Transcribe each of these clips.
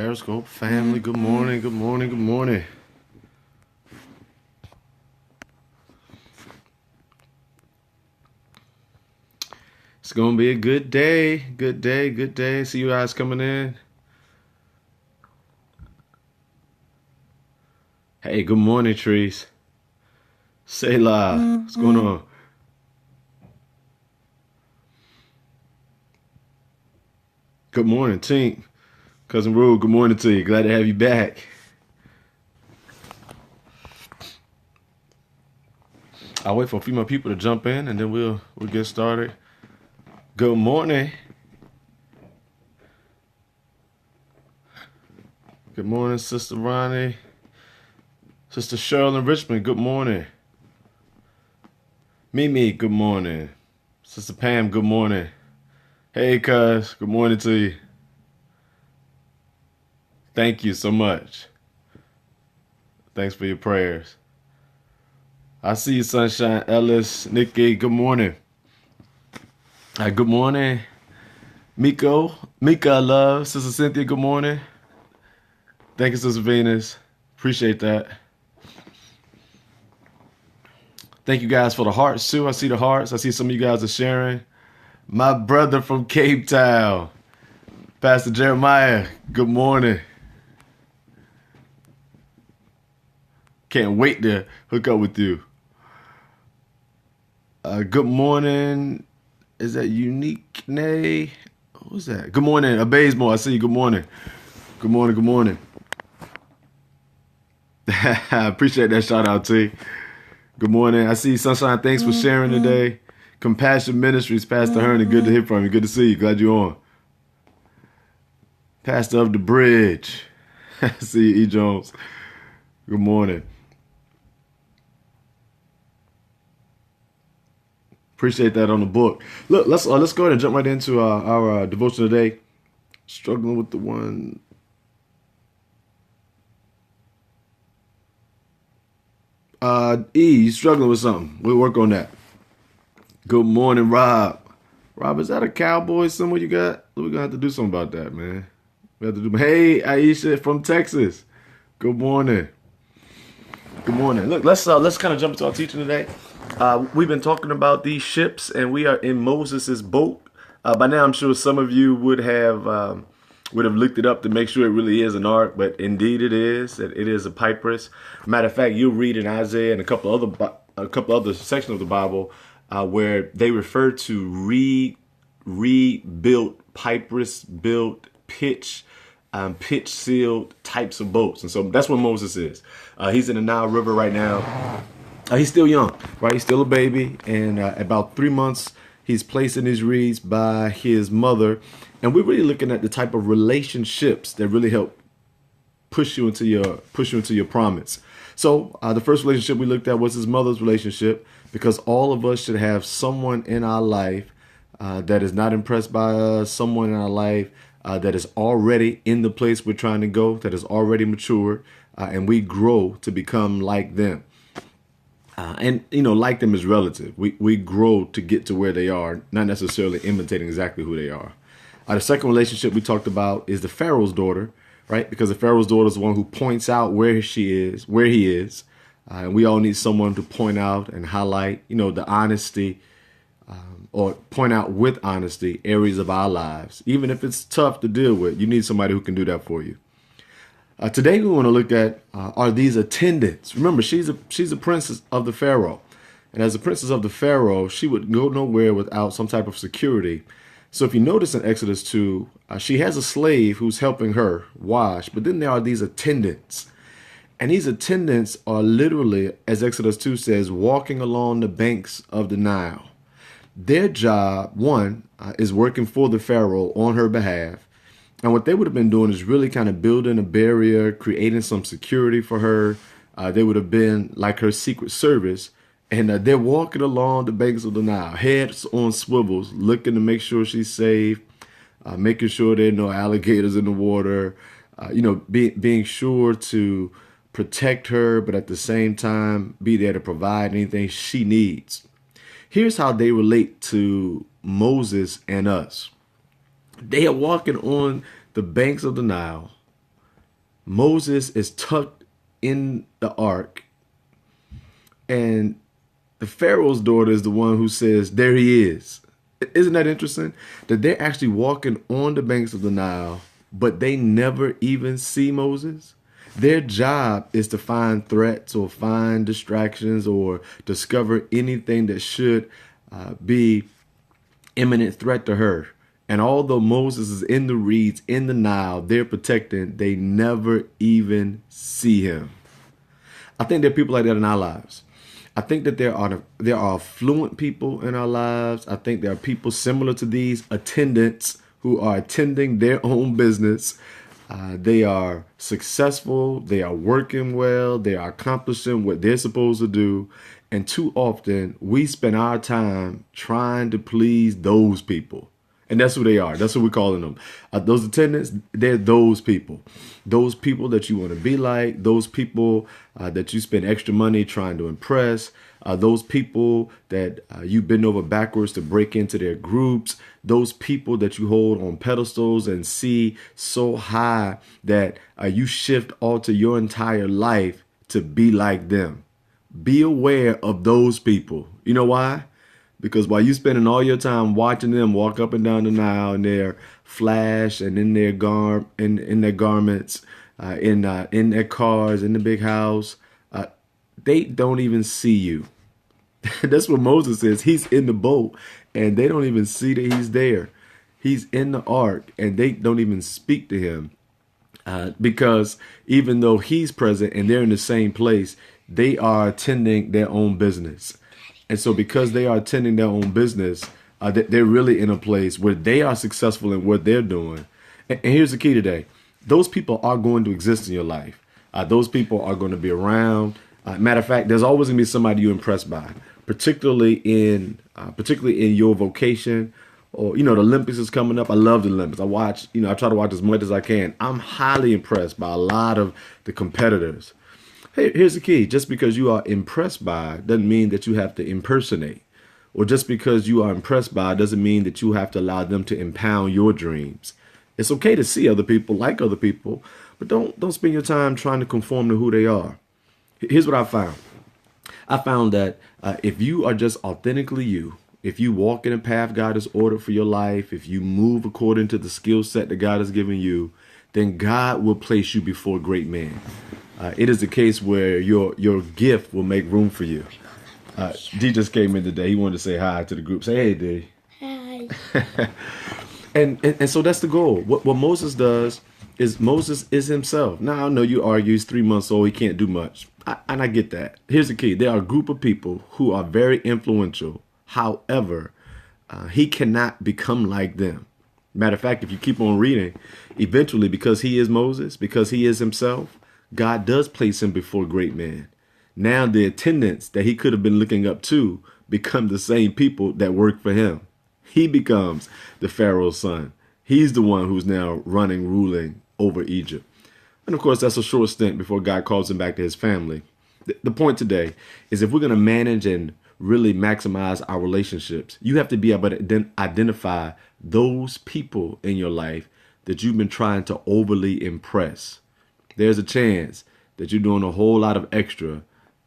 Periscope family, good morning, good morning, good morning. It's gonna be a good day, good day, good day. See you guys coming in. Hey, good morning, Trees. Say live. What's going on? Good morning, Tink. Cousin Rue, good morning to you. Glad to have you back. I'll wait for a few more people to jump in and then we'll get started. Good morning. Good morning, Sister Ronnie. Sister Cheryl in Richmond, good morning. Mimi, good morning. Sister Pam, good morning. Hey, cuz, good morning to you. Thank you so much. Thanks for your prayers. I see you, Sunshine Ellis, Nikki, good morning. Good morning. Mika, love. Sister Cynthia, good morning. Thank you, Sister Venus. Appreciate that. Thank you guys for the hearts, too. I see the hearts. I see some of you guys are sharing. My brother from Cape Town, Pastor Jeremiah, good morning. Can't wait to hook up with you. Good morning. Is that Unique Nay? Who's that? Good morning, Abasmo. I see you. Good morning. Good morning. Good morning. I appreciate that shout out, T. Good morning. I see you, Sunshine. Thanks for sharing today. Compassion Ministries, Pastor Herndon. Good to hear from you. Good to see you. Glad you're on. Pastor of the Bridge. I see you, E. Jones. Good morning. Appreciate that on the book. Look, let's go ahead and jump right into our devotion today. Struggling with the one. You struggling with something. We'll work on that. Good morning, Rob. Rob, is that a cowboy symbol you got? We're gonna have to do something about that, man. We have to do. Hey, Aisha from Texas. Good morning. Good morning. Look, let's kind of jump into our teaching today. We've been talking about these ships, and we are in Moses's boat. By now, I'm sure some of you would have looked it up to make sure it really is an ark, but indeed it is. It is a papyrus. Matter of fact, you'll read in Isaiah and a couple other sections of the Bible where they refer to rebuilt, papyrus built, pitch sealed types of boats. And so that's what Moses is. He's in the Nile River right now. He's still young, right? He's still a baby. And about 3 months, he's placed in his reeds by his mother. And we're really looking at the type of relationships that really help push you into your promise. So the first relationship we looked at was his mother's relationship, because all of us should have someone in our life that is not impressed by us, someone in our life that is already in the place we're trying to go, that is already mature, and we grow to become like them. And, like them is relative. We grow to get to where they are, not necessarily imitating exactly who they are. The second relationship we talked about is the Pharaoh's daughter, right? Because the Pharaoh's daughter is the one who points out where he is. And we all need someone to point out and highlight, the honesty, or point out with honesty areas of our lives. Even if it's tough to deal with, you need somebody who can do that for you. Today we want to look at are these attendants. Remember, she's a princess of the Pharaoh. And as a princess of the Pharaoh, she would go nowhere without some type of security. So if you notice in Exodus 2, she has a slave who's helping her wash, but then there are these attendants. And these attendants are literally, as Exodus 2 says, walking along the banks of the Nile. Their job, one, is working for the Pharaoh on her behalf. And what they would have been doing is really kind of building a barrier, creating some security for her. They would have been like her secret service. And they're walking along the banks of the Nile, heads on swivels, looking to make sure she's safe, making sure there are no alligators in the water, being sure to protect her, but at the same time, be there to provide anything she needs. Here's how they relate to Moses and us. They are walking on the banks of the Nile, Moses is tucked in the ark, and the Pharaoh's daughter is the one who says, there he is. Isn't that interesting? That they're actually walking on the banks of the Nile, but they never even see Moses. Their job is to find threats or find distractions or discover anything that should be imminent threat to her. And although Moses is in the reeds, in the Nile, they're protecting, they never even see him. I think there are people like that in our lives. I think that there are affluent people in our lives. I think there are people similar to these attendants who are attending their own business. They are successful. They are working well. They are accomplishing what they're supposed to do. And too often we spend our time trying to please those people. And that's who they are. That's what we're calling them. Those attendants, they're those people. Those people that you want to be like. Those people that you spend extra money trying to impress. Those people that you bend over backwards to break into their groups. Those people that you hold on pedestals and see so high that you shift alter your entire life to be like them. Be aware of those people. You know why? Because while you spending all your time watching them walk up and down the Nile in their flash and in their in their garments, in their cars, in the big house, they don't even see you. That's what Moses says. He's in the boat and they don't even see that he's there. He's in the ark and they don't even speak to him because even though he's present and they're in the same place, they are attending their own business. And so because they are attending their own business, they're really in a place where they are successful in what they're doing. And here's the key today. Those people are going to exist in your life. Those people are going to be around. Matter of fact, there's always going to be somebody you're impressed by, particularly in your vocation. Or, the Olympics is coming up. I love the Olympics. I try to watch as much as I can. I'm highly impressed by a lot of the competitors. Here's the key. Just because you are impressed by doesn't mean that you have to impersonate. Or just because you are impressed by doesn't mean that you have to allow them to impound your dreams. It's okay to see other people, like other people, but don't spend your time trying to conform to who they are. Here's what I found. I found that if you are just authentically you, if you walk in a path God has ordered for your life, if you move according to the skill set that God has given you, then God will place you before great men. It is the case where your gift will make room for you. D just came in today. He wanted to say hi to the group. Say, hey, D. Hi. and so that's the goal. What Moses does is Moses is himself. Now, I know you argue he's 3 months old. He can't do much. And I get that. Here's the key. There are a group of people who are very influential. However, he cannot become like them. Matter of fact, if you keep on reading, eventually, because he is Moses, because he is himself, God does place him before great men. Now the attendants that he could have been looking up to become the same people that work for him. He becomes the Pharaoh's son. He's the one who's now ruling over Egypt. And of course, that's a short stint before God calls him back to his family. The point today is if we're going to manage and really maximize our relationships, you have to be able to identify those people in your life that you've been trying to overly impress. There's a chance that you're doing a whole lot of extra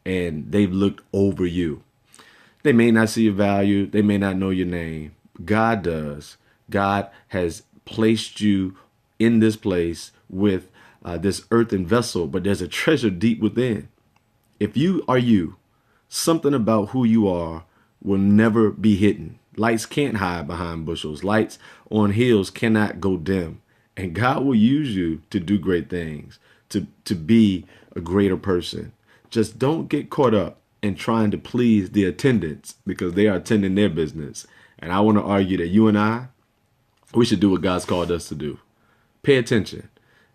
and they've looked over you. They may not see your value. They may not know your name. God does. God has placed you in this place with this earthen vessel, but there's a treasure deep within. If you are you, something about who you are will never be hidden. Lights can't hide behind bushels. Lights on hills cannot go dim. And God will use you to do great things, to be a greater person. Just don't get caught up in trying to please the attendants because they are attending their business. And I want to argue that you and we should do what God's called us to do. Pay attention,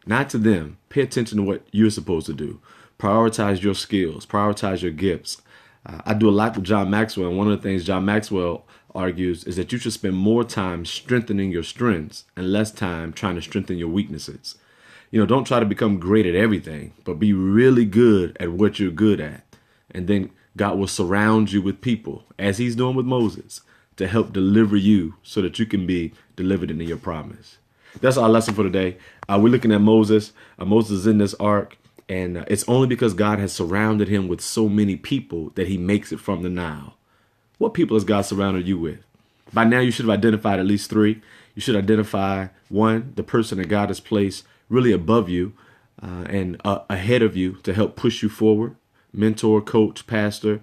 not to them. Pay attention to what you're supposed to do. Prioritize your skills. Prioritize your gifts. I do a lot with John Maxwell. And one of the things John Maxwell argues is that you should spend more time strengthening your strengths and less time trying to strengthen your weaknesses. Don't try to become great at everything, but be really good at what you're good at. And then God will surround you with people, as he's doing with Moses, to help deliver you so that you can be delivered into your promise. That's our lesson for today. We're looking at Moses. Moses is in this ark, and it's only because God has surrounded him with so many people that he makes it from the Nile. What people has God surrounded you with? By now, you should have identified at least three. You should identify one, the person that God has placed really above you and ahead of you to help push you forward. Mentor, coach, pastor.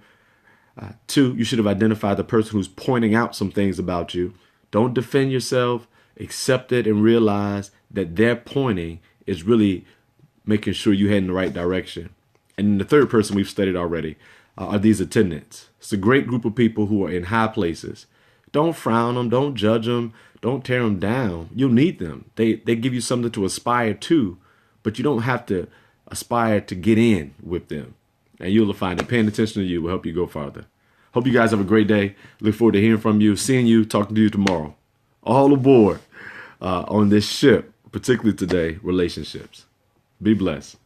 Two, you should have identified the person who's pointing out some things about you. Don't defend yourself. Accept it and realize that their pointing is really making sure you head in the right direction. And then the third person we've studied already are these attendants. It's a great group of people who are in high places. Don't frown them. Don't judge them. Don't tear them down. You'll need them. They give you something to aspire to, but you don't have to aspire to get in with them. And you'll find that paying attention to you will help you go farther. Hope you guys have a great day. Look forward to hearing from you, seeing you, talking to you tomorrow. All aboard on this ship, particularly today, relationships. Be blessed.